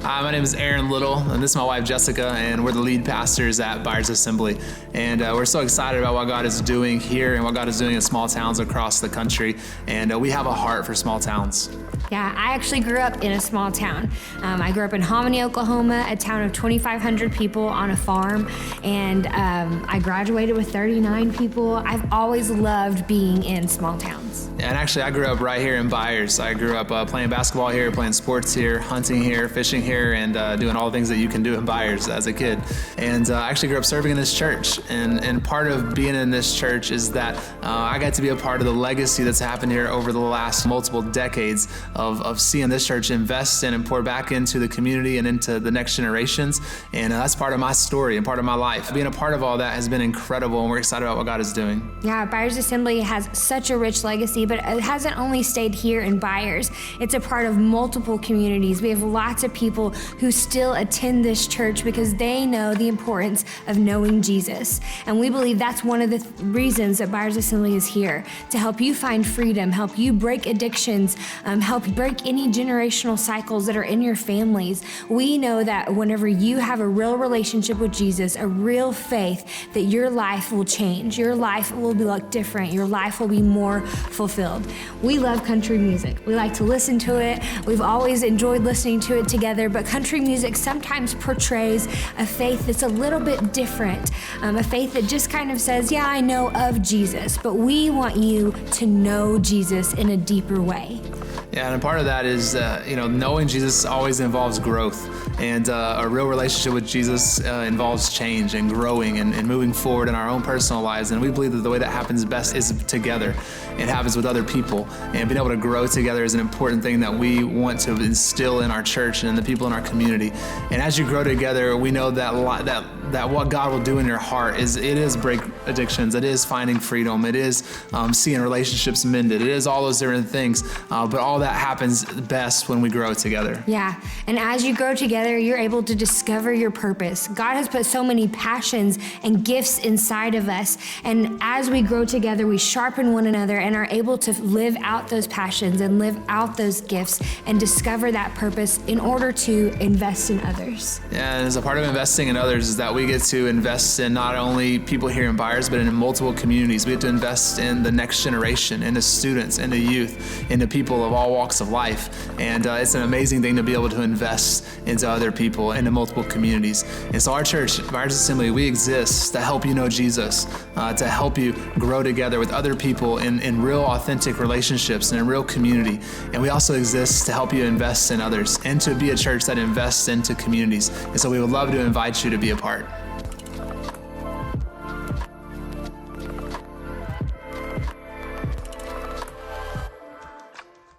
My name is Aaron Little, and this is my wife Jessica, and we're the lead pastors at Byers Assembly. And we're so excited about what God is doing here and what God is doing in small towns across the country. And we have a heart for small towns. Yeah, I actually grew up in a small town. I grew up in Hominy, Oklahoma, a town of 2,500 people on a farm, and I graduated with 39 people. I've always loved being in small towns. And actually, I grew up right here in Byers. I grew up playing basketball here, playing sports here, hunting here, fishing here, and doing all the things that you can do in Byers as a kid. And I actually grew up serving in this church. And part of being in this church is that I got to be a part of the legacy that's happened here over the last multiple decades of seeing this church invest in and pour back into the community and into the next generations. And that's part of my story and part of my life. Being a part of all that has been incredible, and we're excited about what God is doing. Yeah, Byers Assembly has such a rich legacy, but it hasn't only stayed here in Byers. It's a part of multiple communities. We have lots of people who still attend this church because they know the importance of knowing Jesus. And we believe that's one of the reasons that Byers Assembly is here, to help you find freedom, help you break addictions, help break any generational cycles that are in your families. We know that whenever you have a real relationship with Jesus, a real faith, that your life will change. Your life will look different. Your life will be more fulfilled. We love country music. We like to listen to it. We've always enjoyed listening to it together, but country music sometimes portrays a faith that's a little bit different, a faith that just kind of says, yeah, I know of Jesus, but we want you to know Jesus in a deeper way. Yeah, and a part of that is, knowing Jesus always involves growth. And a real relationship with Jesus involves change and growing and moving forward in our own personal lives. And we believe that the way that happens best is together. It happens with other people. And being able to grow together is an important thing that we want to instill in our church and in the people in our community. And as you grow together, we know that what God will do in your heart is break addictions. It is finding freedom. It is seeing relationships mended. It is all those different things. But all that happens best when we grow together. Yeah, and as you grow together, you're able to discover your purpose. God has put so many passions and gifts inside of us, and as we grow together, we sharpen one another and are able to live out those passions and live out those gifts and discover that purpose in order to invest in others. Yeah, and as a part of investing in others is that we get to invest in not only people here in Byers, but in multiple communities. We get to invest in the next generation, into students, into youth, into people of all walks of life. And it's an amazing thing to be able to invest into other people, into multiple communities. And so our church, Byers Assembly, we exist to help you know Jesus, to help you grow together with other people in real authentic relationships and in real community. And we also exist to help you invest in others and to be a church that invests into communities. And so we would love to invite you to be a part.